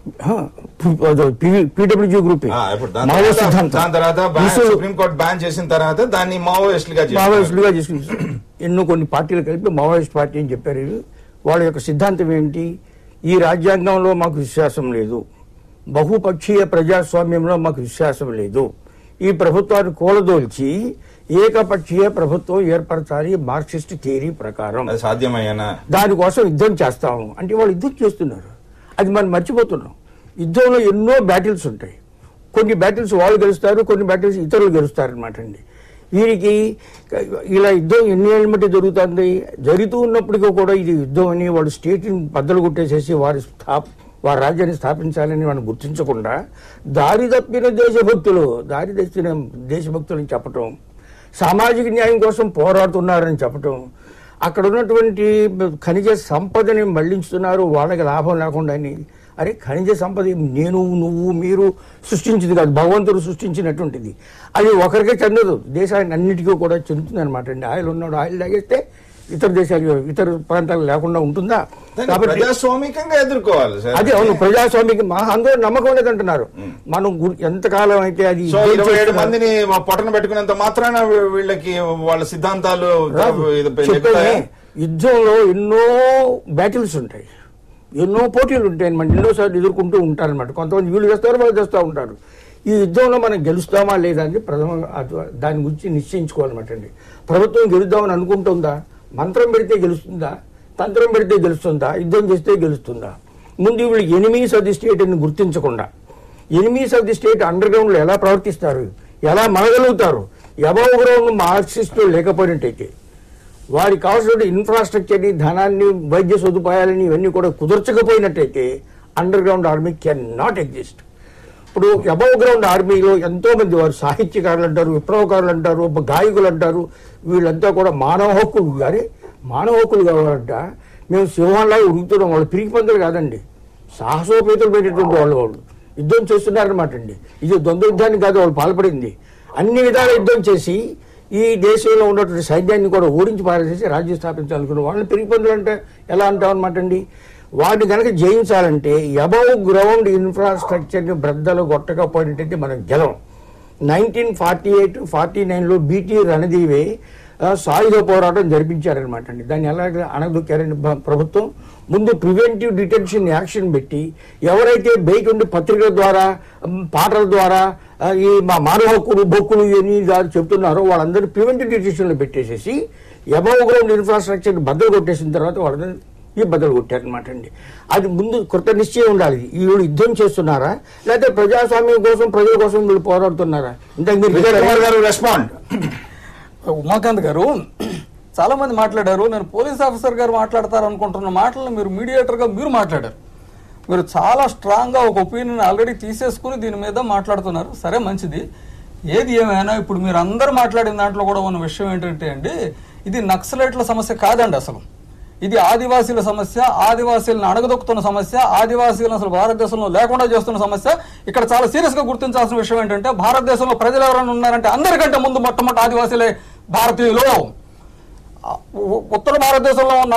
పీడబ్ల్యూజీ గ్రూప్ సుప్రీంకోర్టు బ్యాన్ చేసిన తర్వాత దాన్ని మావోయిస్టులుగా చేసుకుని ఎన్నో కొన్ని పార్టీలు కలిపి మావోయిస్ట్ పార్టీ అని చెప్పారు. వాళ్ళ యొక్క సిద్ధాంతం ఏంటి? ఈ రాజ్యాంగంలో మాకు విశ్వాసం లేదు, బహుపక్షీయ ప్రజాస్వామ్యంలో మాకు విశ్వాసం లేదు, ఈ ప్రభుత్వాన్ని కూలదోల్చి ఏకపక్షీయ ప్రభుత్వం ఏర్పరచాలి మార్క్సిస్ట్ థియరీ ప్రకారం. సాధ్యమయ్యానా? దానికోసం యుద్ధం చేస్తాము అంటే వాళ్ళు యుద్ధం చేస్తున్నారు. అది మనం మర్చిపోతున్నాం. యుద్ధంలో ఎన్నో బ్యాటిల్స్ ఉంటాయి. కొన్ని బ్యాటిల్స్ వాళ్ళు గెలుస్తారు, కొన్ని బ్యాటిల్స్ ఇతరులు గెలుస్తారు అనమాట అండి. వీరికి ఇలా యుద్ధం ఎన్ని ఏళ్ళ బట్టి జరుగుతుంది. జరుగుతూ ఉన్నప్పటికీ కూడా ఇది యుద్ధం అని వాళ్ళు స్టేట్ని బద్దలు కొట్టేసేసి వారి రాజ్యాన్ని స్థాపించాలని మనం గుర్తించకుండా దారి తప్పిన దేశభక్తులని చెప్పటం, సామాజిక న్యాయం కోసం పోరాడుతున్నారని చెప్పటం, అక్కడ ఉన్నటువంటి ఖనిజ సంపదని మళ్లించుతున్నారు వాళ్ళకి లాభం లేకుండా అని. అరే ఖనిజ సంపద నేను నువ్వు మీరు సృష్టించింది కాదు, భగవంతుడు సృష్టించినటువంటిది. అది ఒకరికే చెందదు, దేశాన్ని అన్నిటికీ కూడా చెందుతుంది అనమాట అండి. ఆయిల్ ఉన్నాడు ఆయిల్ తాగేస్తే ఇతర దేశాలు ఇతర ప్రాంతాలు లేకుండా ఉంటుందా? కాబట్టి ప్రజాస్వామికంగా ఎదుర్కోవాలి. అది అవును, ప్రజాస్వామిక అందరూ నమ్మకం లేదంటున్నారు. మనం ఎంతకాలం అయితే అది 27 మందిని పొట్టన పెట్టుకునేంత మాత్రాన వీళ్ళకి వాళ్ళ సిద్ధాంతాలు యుద్ధంలో ఎన్నో బ్యాటిల్స్ ఉంటాయి, ఎన్నో పోటీలు ఉంటాయి అనమాట. ఎన్నోసార్లు ఎదుర్కొంటూ ఉంటారనమాట. కొంతమంది వీళ్ళు చేస్తారు, వాళ్ళు చేస్తూ ఉంటారు. ఈ యుద్ధంలో మనం గెలుస్తామా లేదా అని దాని గురించి నిశ్చయించుకోవాలన్నమాట అండి. ప్రభుత్వం గెలుద్దామని అనుకుంటుందా? మంత్రం పెడితే గెలుస్తుందా? తంత్రం పెడితే గెలుస్తుందా? యుద్ధం చేస్తే గెలుస్తుందా? ముందు వీళ్ళు ఎనిమీస్ ఆఫ్ ది స్టేట్ అని గుర్తించకుండా enemies of the state underground లో ఎలా ప్రవర్తిస్తారు, ఎలా మనగలుగుతారు? అబవ్ గ్రౌండ్ మార్క్సిస్టులు లేకపోయినట్టయితే వారికి కావాల్సిన ఇన్ఫ్రాస్ట్రక్చర్ని, ధనాన్ని, వైద్య సదుపాయాలని ఇవన్నీ కూడా కుదర్చకపోయినట్టయితే underground army can not exist. ఇప్పుడు అబవ్ గ్రౌండ్ ఆర్మీలో ఎంతో మంది వారు సాహిత్యకారులు అంటారు, విప్లవకారులు అంటారు, గాయకులు అంటారు. వీళ్ళంతా కూడా మానవ హక్కులు కావాలంట. మేము సింహాల్లాగా ఉడుకుతున్నాం. వాళ్ళు పిరికి పందులు కాదండి, సాహసోపేతులు పెట్టేటువంటి వాళ్ళు యుద్ధం చేస్తున్నారనమాట అండి. ఇది ద్వంద్వ యుద్ధాన్ని కాదు వాళ్ళు పాల్పడింది. అన్ని విధాల యుద్ధం చేసి ఈ దేశంలో ఉన్నటువంటి సైన్యాన్ని కూడా ఓడించి పారేసేసి రాజ్యం స్థాపించాలనుకున్న వాళ్ళని పిరికి పందులు అంటే ఎలా అంటాం అనమాట అండి. వాటిని కనుక జయించాలంటే అబవ్ గ్రౌండ్ ఇన్ఫ్రాస్ట్రక్చర్ని బ్రద్దలు కొట్టకపోయినట్టయితే మనం గెలవం. 1948-49లో బీటీ రణదీవే సాయుధ పోరాటం జరిపించారనమాట అండి. దాన్ని ఎలాగ అణగదొక్కారని ప్రభుత్వం ముందు ప్రివెంటివ్ డిటెన్షన్ యాక్షన్ పెట్టి ఎవరైతే బయట పత్రికల ద్వారా, పాటల ద్వారా ఈ మా మానవ హక్కులు బొక్కులు ఇవన్నీ చెప్తున్నారో వాళ్ళందరూ ప్రివెంటివ్ డిటెన్షన్లో పెట్టేసేసి అబవ్ గ్రౌండ్ ఇన్ఫ్రాస్ట్రక్చర్ని బద్దలు కొట్టేసిన తర్వాత వాళ్ళని ఈ బదులు కొట్టారనమాట అండి. అది ముందు కృత నిశ్చయం ఉండాలి. వీళ్ళు యుద్ధం చేస్తున్నారా లేకపోతే ప్రజాస్వామ్యం కోసం ప్రజల కోసం వీళ్ళు పోరాడుతున్నారా? ఇంతకు మీరు విజయ్ కుమార్ గారు రెస్పాండ్. ఉమాకాంత్ గారు చాలా మంది మాట్లాడారు. నేను పోలీస్ ఆఫీసర్ గారు మాట్లాడతారు అనుకుంటున్న మాటలను మీరు మీడియేటర్గా మీరు మాట్లాడారు. మీరు చాలా స్ట్రాంగ్గా ఒక ఒపీనియన్ ఆల్రెడీ తీసేసుకుని దీని మీద మాట్లాడుతున్నారు. సరే, మంచిది. ఏది ఏమైనా ఇప్పుడు మీరు అందరూ మాట్లాడిన దాంట్లో కూడా ఉన్న విషయం ఏంటంటే అండి, ఇది నక్సలైట్ల సమస్య కాదండి. అసలు ఇది ఆదివాసీల సమస్య, ఆదివాసీలను అణగదొక్కుతున్న సమస్య, ఆదివాసీలను అసలు భారతదేశంలో లేకుండా చేస్తున్న సమస్య. ఇక్కడ చాలా సీరియస్ గా గుర్తించాల్సిన విషయం ఏంటంటే, భారతదేశంలో ప్రజలు ఎవరైనా ఉన్నారంటే అందరికంటే ముందు మొట్టమొదటి ఆదివాసీలే భారతీయులు. ఉత్తర భారతదేశంలో ఉన్న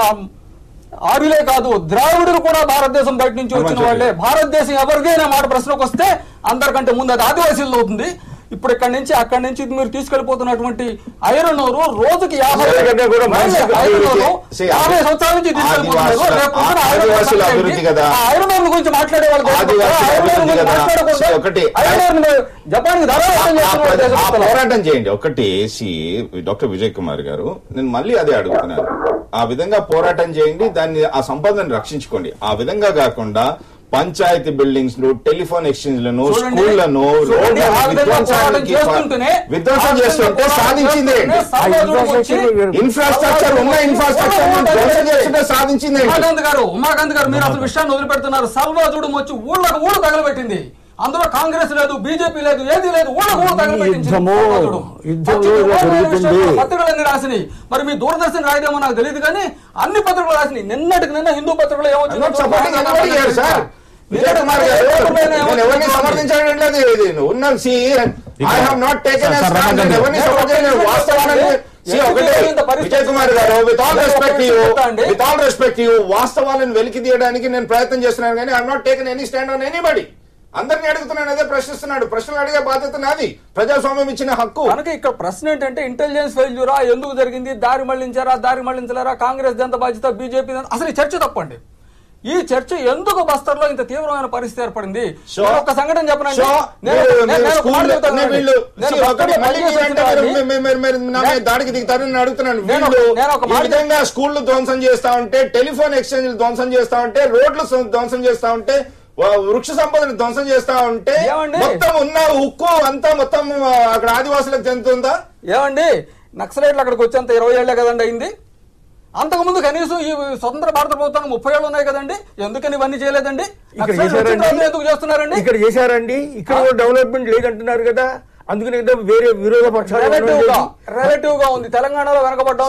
ఆర్యులే కాదు, ద్రావిడులు కూడా భారతదేశం బయట నుంచి వచ్చిన వాళ్ళే. భారతదేశం ఎవరిది అనే మాట ప్రశ్నకు వస్తే అందరికంటే ముందు అది ఆదివాసీలు అవుతుంది. ఇప్పుడు అక్కడి నుంచి మీరు తీసుకెళ్లిపోతున్నటువంటి ఐరన్ ఓరు రోజుకి 50 సంవత్సరాల నుంచి ఐరన్ ఓర్ గురించి మాట్లాడే వాళ్ళు జపాన్ పోరాటం చేయండి. ఒకటి డాక్టర్ విజయ్ కుమార్ గారు, నేను మళ్ళీ అదే అడుగుతున్నాను. ఆ విధంగా పోరాటం చేయండి, దాన్ని ఆ సంపదను రక్షించుకోండి. ఆ విధంగా కాకుండా పంచాయతీ బిల్డింగ్స్ ను, టెలిఫోన్ ఎక్స్చేంజ్లను, స్కూళ్లను విధ్వంసం చేస్తుంటే సాధించింది ఇన్ఫ్రాస్ట్రక్చర్ ఉన్న ఇన్ఫ్రాస్ట్రక్చర్ సాధించింది. ఉమాకాంత్ గారు మీరు అసలు విషయాన్ని వదిలిపెడుతున్నారు. సల్వాజుడు వచ్చి ఊళ్ళకు ఊళ్ళు తగలబెట్టింది. అందులో కాంగ్రెస్ లేదు, బీజేపీ లేదు, ఏది లేదు. ఊళ్ళకు తగలబెట్టింది. పత్రికలన్నీ రాసినాయి. మరి మీ దూరదర్శన్ రాయదేమో నాకు తెలియదు కానీ అన్ని పత్రికలు రాసినాయి. నిన్నటికి నిన్న హిందూ పత్రికలు ఏమొచ్చింది విజయ్ కుమార్ గారు, నేను ఎవరిని సమర్థించలేదు. విజయ్ కుమార్ గారు, విత్ ఆల్ రెస్పెక్ట్ యూ, వాస్తవాలను వెలికి తీయడానికి నేను ప్రయత్నం చేస్తున్నాను కానీ I'm not taken any stand on anybody. అందరినీ అడుగుతున్నాను, అదే ప్రశ్నిస్తున్నాడు. ప్రశ్నలు అడిగే బాధ్యత నాది, ప్రజాస్వామ్యం ఇచ్చిన హక్కు. కనుక ఇక్కడ ప్రశ్న ఏంటంటే, ఇంటెలిజెన్స్ ఫెయిల్యూరా, ఎందుకు జరిగింది, దారి మళ్లించలేరా, కాంగ్రెస్ ఎంత బాధ్యత, బీజేపీ అసలు ఈ చర్చ తప్పండి. ఈ చర్చ ఎందుకు బస్తర్లో ఇంత తీవ్రమైన పరిస్థితి ఏర్పడింది? ఒక సంఘటన చెప్పనండి. దాడికి దిగుతారని అడుగుతున్నాను. విధంగా స్కూళ్లు ధ్వంసం చేస్తా ఉంటే, టెలిఫోన్ ఎక్స్చేంజ్ ధ్వంసం చేస్తా ఉంటే, రోడ్లు ధ్వంసం చేస్తా ఉంటే, వృక్ష సంపదను ధ్వంసం చేస్తా ఉంటే, మొత్తం ఉన్న ఉక్కు అంతా మొత్తం అక్కడ ఆదివాసులకు చెందుతుందా? ఏమండి, నక్సలైట్లు అక్కడికి వచ్చేంత 20 ఏళ్లే కదండి అయింది. అంతకుముందు కనీసం ఈ స్వతంత్ర భారత ప్రభుత్వానికి 30 ఏళ్ళు ఉన్నాయి కదండి. ఎందుకని ఇవన్నీ చేయలేదండి? ఎందుకు చేస్తున్నారండి? ఇక్కడ చేశారండి. ఇక్కడ డెవలప్మెంట్ లేదంటున్నారు కదా, అందుకని వేరే విరోధ పక్షాలు రిలేటివ్ గా ఉంది. తెలంగాణలో వెనకబడ్డా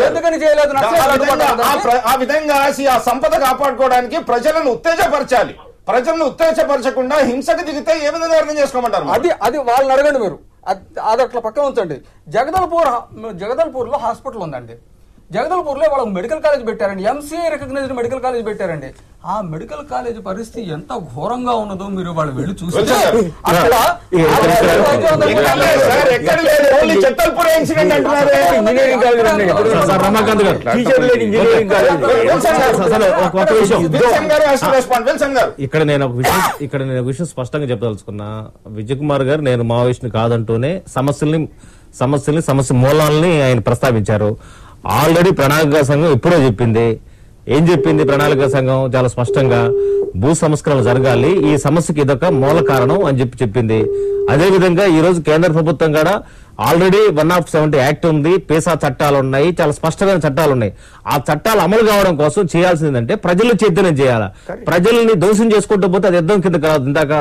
ఎందుకని చేయలేదు? ఆ విధంగా ఆ సంపద కాపాడుకోవడానికి ప్రజలను ఉత్తేజపరచాలి. ప్రజలను ఉత్తేజపరచకుండా హింసకు దిగితే ఏ విధంగా అర్థం చేసుకోమంటారు? అది వాళ్ళని అడగండి మీరు. అది అట్లా పక్కన ఉంచండి. జగదల్పూర్ లో హాస్పిటల్ ఉందండి. జగదల్పూర్ లో వాళ్ళకి మెడికల్ కాలేజ్ పెట్టారండి. ఎంసీఏ రికగ్నైజ్డ్ మెడికల్ కాలేజ్ పెట్టారండి. ఆ మెడికల్ కాలేజ్ పరిస్థితి ఎంత ఘోరంగా ఉన్నదో మీరు వాళ్ళు వెళ్ళి చూసి ఇక్కడ నేను ఒక విషయం స్పష్టంగా చెప్పదలుచుకున్నా. విజయ్ కుమార్ గారు నేను మావోయిస్ట్ని కాదంటూనే సమస్య మూలాలని ఆయన ప్రస్తావించారు. ఆల్రెడీ ప్రణాళిక సంఘం ఎప్పుడో చెప్పింది. ఏం చెప్పింది ప్రణాళిక సంఘం? చాలా స్పష్టంగా భూ సంస్కరణ జరగాలి, ఈ సమస్యకి ఇదొక మూల కారణం అని చెప్పింది. అదేవిధంగా ఈ రోజు కేంద్ర ప్రభుత్వం కూడా ఆల్రెడీ 170 యాక్ట్ ఉంది, పేసా చట్టాలు ఉన్నాయి, చాలా స్పష్టమైన చట్టాలు ఉన్నాయి. ఆ చట్టాలు అమలు కావడం కోసం చేయాల్సిందంటే ప్రజలు చైతన్యం చేయాలి. ప్రజల్ని దోషం చేసుకుంటూ పోతే అది యుద్ధం కింద కాదు. ఇందాక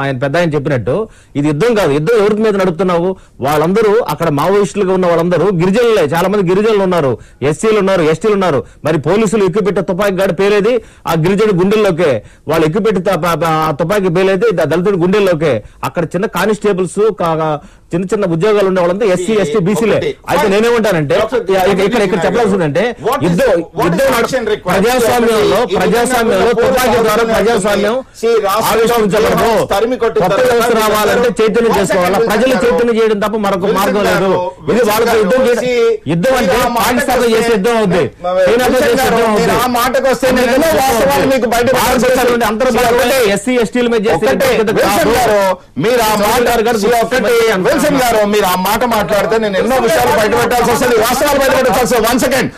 ఆయన పెద్ద ఆయన చెప్పినట్టు ఇది యుద్ధం కాదు. యుద్ధం ఎవరి మీద నడుపుతున్నావు? వాళ్ళందరూ అక్కడ మావోయిస్టులుగా ఉన్న వాళ్ళందరూ గిరిజనులే. చాలా మంది గిరిజనులు ఉన్నారు, ఎస్సీలు ఉన్నారు, ఎస్టీలు ఉన్నారు. మరి పోలీసులు ఎక్కుపెట్టే తుపాకి గాడి పేలేది ఆ గిరిజన గుండెల్లోకే. వాళ్ళు ఎక్కుపెట్టి తుపాకి పేలేది దళితుడి గుండెల్లోకే. అక్కడ చిన్న కానిస్టేబుల్స్ చిన్న ఉద్యోగాలు ఉండే వాళ్ళంతా ఎస్సీ ఎస్టీ బీసీలే. అయితే నేనేమంటానంటే ఇక్కడ చెప్పాల్సిందంటే ప్రజాస్వామ్యంలో తుపాకీ ద్వారా ప్రజాస్వామ్యం ఆవిష్కరించబడదు. కొత్త వ్యవస్థ రావాలంటే చైతన్యం చేసుకోవాలా. ప్రజలు చైతన్యం చేయడం తప్ప మరొక మార్గం లేదు. ఇది వాళ్ళతో యుద్ధం అంటే పాకిస్తాన్ చేసే యుద్ధం అవుతుంది, చైనాతో చేసే యుద్ధం అవుతుంది. ఎస్సీ ఎస్టీల మీద చేసే విల్సన్ గారు మీరు ఆ మాట మాట్లాడితే నేను ఎన్నో విషయాలు బయటపెట్టాల్సి వస్తుంది, వాస్తవాలు బయటపెట్టాల్సి వస్తుంది. 1 సెకండ్.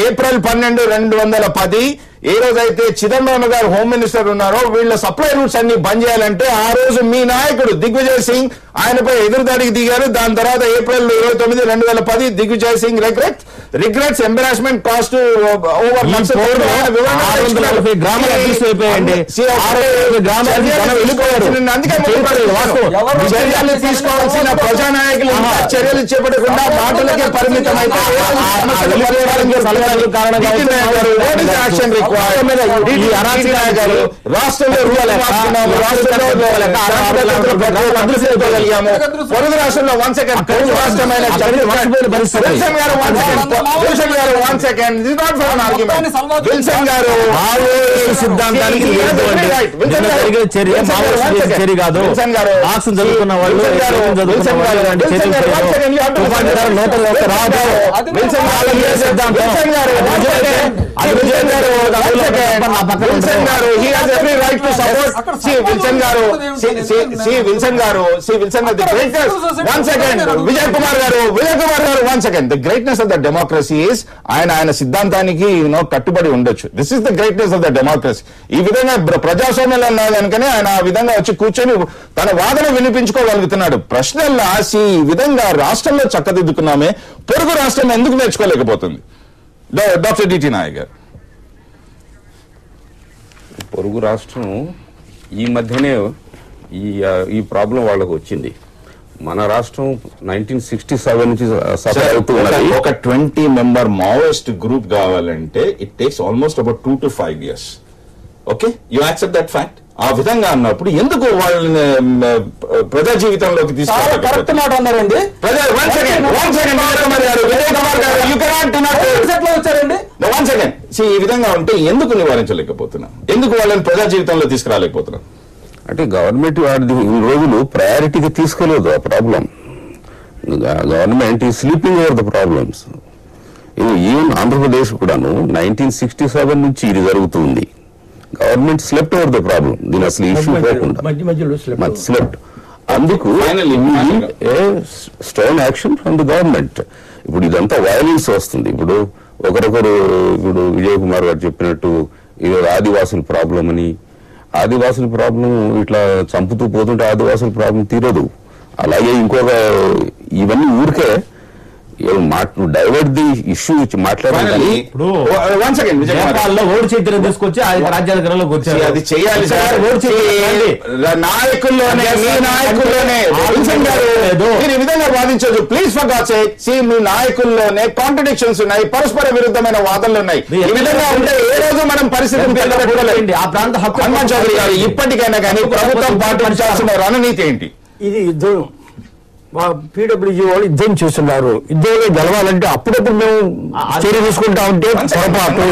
ఏప్రిల్ 12, 2010 ఏ రోజైతే చిదంబరం గారు హోమ్ మినిస్టర్ ఉన్నారో వీళ్ళ సప్లై రూట్స్ అన్ని బంద్ చేయాలంటే ఆ రోజు మీ నాయకుడు దిగ్విజయ్ సింగ్ ఆయనపై ఎదురుదాడికి దిగారు. దాని తర్వాత April 29, 2010 Digvijay Singh regrets embarrassment cast over తీసుకోవాల్సిన ప్రజానాయకులు చర్యలు చేపట్టకుండా మాటలకే పరిమితమైతే రాష్ట్రంలో పొరుగు రాష్ట్రంలో 1 సెకండ్ పొరుగు రాష్ట్రమైన విల్సన్ గారు సిద్ధాంతానికి చర్య కాదు. మార్క్స్ చదువుకున్న వాళ్ళు విజయ్ కుమార్ గారు 1 second. The greatness of the democracy is ఆయన సిద్ధాంతానికి కట్టుబడి ఉండొచ్చు. This is the greatness of the democracy. ఈ విధంగా ప్రజాస్వామ్యంలో ఉన్నా కనుకనే ఆయన ఆ విధంగా వచ్చి కూర్చొని తన వాదన వినిపించుకోగలుగుతున్నాడు. ప్రశ్నల్లా ఈ విధంగా రాష్ట్రంలో చక్కదిద్దుకున్నామే, పొరుగు రాష్ట్రం ఎందుకు నేర్చుకోలేకపోతుంది? డాక్టర్ డిటి నాయక్ గారు. పొరుగు రాష్ట్రం ఈ మధ్యనే ఈ ప్రాబ్లం వాళ్ళకు వచ్చింది. మన రాష్ట్రం 1967 నుంచి సఫర్ అవుతూ ఉన్నది. ఒక 20 మెంబర్ మావోయిస్ట్ గ్రూప్ కావాలంటే it takes almost about 2 to 5 years. Okay, you accept that fact. ఆ విధంగా అన్నప్పుడు ఎందుకు వాళ్ళని ప్రజా జీవితంలోకి తీసుకోవాలి? కరెక్ట్ మాట అన్నారండి. ఈ విధంగా ఉంటే ఎందుకు నివారించలేకపోతున్నాం? ఎందుకు వాళ్ళని ప్రజా జీవితంలో తీసుకురాలేకపోతున్నాం? అంటే గవర్నమెంట్ ఈ రోజులు ప్రయారిటీగా తీసుకోలేదు ఆ ప్రాబ్లం. గవర్నమెంట్ ఈ sleeping over the problems. Even Andhra Pradesh కూడాను 1967 నుంచి ఇది జరుగుతుంది. Government slept over the problem. దీని అసలు ఇష్యూ పోకుండా స్లెప్ట్. అందుకు strong action from the government. ఇప్పుడు ఇదంతా వైలెన్స్ వస్తుంది. ఇప్పుడు ఒకరొకరు ఇప్పుడు విజయ్ కుమార్ గారు చెప్పినట్టు ఇది ఆదివాసుల ప్రాబ్లం అని, ఆదివాసుల ప్రాబ్లం ఇట్లా చంపుతూ పోతుంటే ఆదివాసుల ప్రాబ్లం తీరదు. అలాగే ఇంకొక ఇవన్నీ ఊరికే డైవర్ట్ ది ఇష్యూ మాట్లాడాలి. నేపాల్లో ఓడి చైతన్యం తీసుకొచ్చి ఆయన రాజ్యాధికారంలోకి వచ్చారు. అది చేయాలి సార్. నాయకుల్లోనే మీరు ఈ విధంగా వాదించదు. Please for God's sake. మీ నాయకుల్లోనే కాంట్రడిక్షన్స్ ఉన్నాయి, పరస్పర విరుద్ధమైన వాదనలు ఉన్నాయి. ఈ విధంగా ఉంటే ఏ రోజు మనం పరిస్థితిని ఆ ప్రాంత హక్కు హనుమాన్ చౌదరి గారు ఇప్పటికైనా కానీ ప్రభుత్వం పాటించాల్సిన రణనీతి ఏంటి? ఇది యుద్ధం. పీడబ్ల్యూజీ వాళ్ళు యుద్ధం చేస్తున్నారు. యుద్ధంలో గెలవాలంటే అప్పుడప్పుడు మేము చర్య తీసుకుంటా ఉంటే పొరపాటు.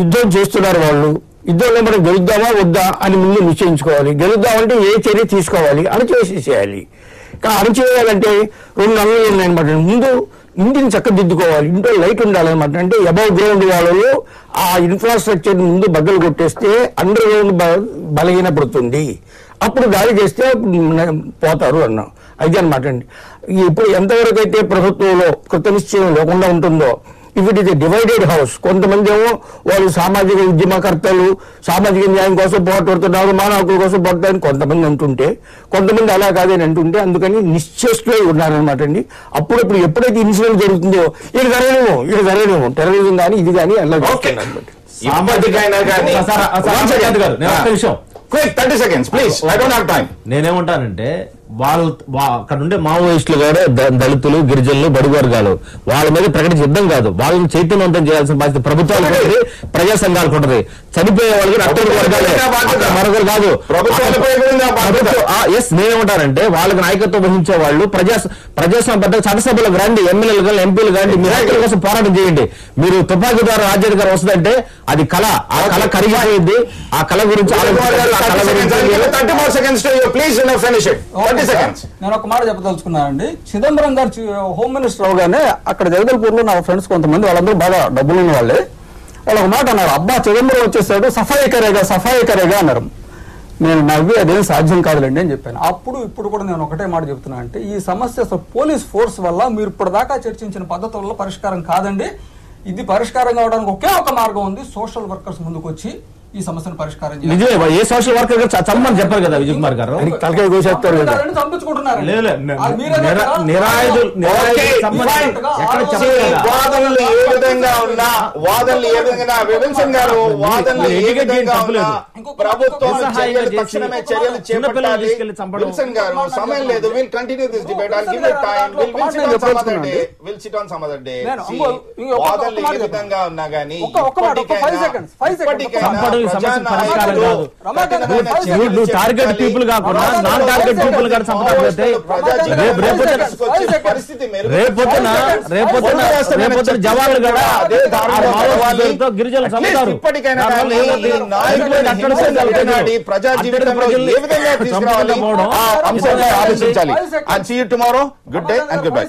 యుద్ధం చేస్తున్నారు వాళ్ళు. యుద్ధంలో మనం గెలుద్దామా వద్దా అని ముందు నిశ్చయించుకోవాలి. గెలుద్దామంటే ఏ చర్య తీసుకోవాలి, అణచివేసేసేయాలి. అణచివేయాలంటే 2 అంశాలు ఉన్నాయన్నమాట. ముందు ఇంటిని చక్కదిద్దుకోవాలి, ఇంట్లో లైట్ ఉండాలన్నమాట. అంటే అబౌవ్ గ్రౌండ్ వాళ్ళు ఆ ఇన్ఫ్రాస్ట్రక్చర్ ముందు బద్దలు కొట్టేస్తే అండర్ గ్రౌండ్ బలహీనపడుతుంది. అప్పుడు దాడి చేస్తే పోతారు అన్నాం. అది అనమాట అండి. ఇప్పుడు ఎంతవరకు అయితే ప్రభుత్వంలో కృత నిశ్చయం లేకుండా ఉంటుందో, if it is a divided house, కొంతమంది ఏమో వాళ్ళు సామాజిక ఉద్యమకర్తలు సామాజిక న్యాయం కోసం పోరాడుతున్నారు, మానవ హక్కుల కోసం పోరాడుతారని కొంతమంది అంటుంటే, కొంతమంది అలా కాదని అంటుంటే, అందుకని నిశ్చేష్టులై ఉన్నారనమాట అండి. అప్పుడప్పుడు ఎప్పుడైతే ఇన్సిడెంట్ జరుగుతుందో ఇది జరగలేము టెర్రరిజం కానీ ఇది కానీ అలా ఇప్పటికైనా కానీ 30 seconds please. I don't have time. నేనేమంటానంటే వాళ్ళు అక్కడ ఉండే మావోయిస్టులు కూడా దళితులు, గిరిజనులు, బడుగు వర్గాలు వాళ్ళ మీద ప్రకటించే యుద్ధం కాదు. వాళ్ళని చైతన్యవంతం చేయాల్సిన బాధ్యత ప్రభుత్వాలు ఉంటుంది, ప్రజా సంఘాలకు ఉంటుంది. చనిపోయే వాళ్ళకి అట్టడుగు వర్గాలే, మరొకరు కాదు. ఎస్, నేనేమంటానంటే వాళ్ళకి నాయకత్వం వహించే వాళ్ళు ప్రజాస్వామ్య చట్టసభలకు రండి, ఎమ్మెల్యేలు కానీ ఎంపీలు కానీ మీ నాయకుల కోసం పోరాటం చేయండి. మీరు తుపాకీ ద్వారా రాజ్యాధికారం వస్తుందంటే అది కళ. ఆ కళ కరిగిపోయింది. ఆ కళ గురించి నేను ఒక మాట చెప్పదలుచుకున్నానండి. చిదంబరం గారు హోమ్ మినిస్టర్ అవగానే అక్కడ జగదల్పూర్ లో నా ఫ్రెండ్స్ కొంతమంది వాళ్ళందరూ బాగా డబ్బులు ఉన్న వాళ్ళే. వాళ్ళు ఒక మాట అన్నారు, అబ్బా చిదంబరం వచ్చేసాడు సఫాయి కరేగా అన్నారు. నేను నవ్వి అదేం సాధ్యం కాదులేండి అని చెప్పాను. అప్పుడు ఇప్పుడు కూడా నేను ఒకటే మాట చెప్తున్నా, అంటే ఈ సమస్య అసలు పోలీస్ ఫోర్స్ వల్ల మీరు ఇప్పటిదాకా చర్చించిన పద్ధతుల్లో పరిష్కారం కాదండి. ఇది పరిష్కారం కావడానికి ఒకే ఒక మార్గం ఉంది, సోషల్ వర్కర్స్ ముందుకు వచ్చి ఈ సమస్యను పరిష్కారం చేయాలి. నిజమే, ఏ సోషల్ వర్కర్ చమ్మని చెప్పారు కదా విజయ్ కుమార్ గారు, తలకాయ కోసేస్తారు కదా. చంపించుకుంటున్నారు. వాదనలు ఏ విధంగా ఉన్నా విల్సన్ గారు వాదనలు ఏ విధంగా ఉన్నా ప్రభుత్వం తక్షణమే చర్యలు చేపట్టాలి. విల్సన్ గారు సమయం లేదు. Will continue this debate. I'll give it time. We'll sit on some other day. We'll sit on some other day. వాదనలు ఏ విధంగా ఉన్నా గానీ నువ్వు టార్గెట్ పీపుల్ కాకుండా నాన్ టార్గెట్ పీపుల్ కూడా చంపకపోతే రేపొద్దున జవాన్లు కూడా గిరిజనులు చంపుతారు. ప్రజా జీవితంలో ఏ విధంగా తీసుకురావాలి ఆలోచించాలి. And see you tomorrow. Good day and goodbye.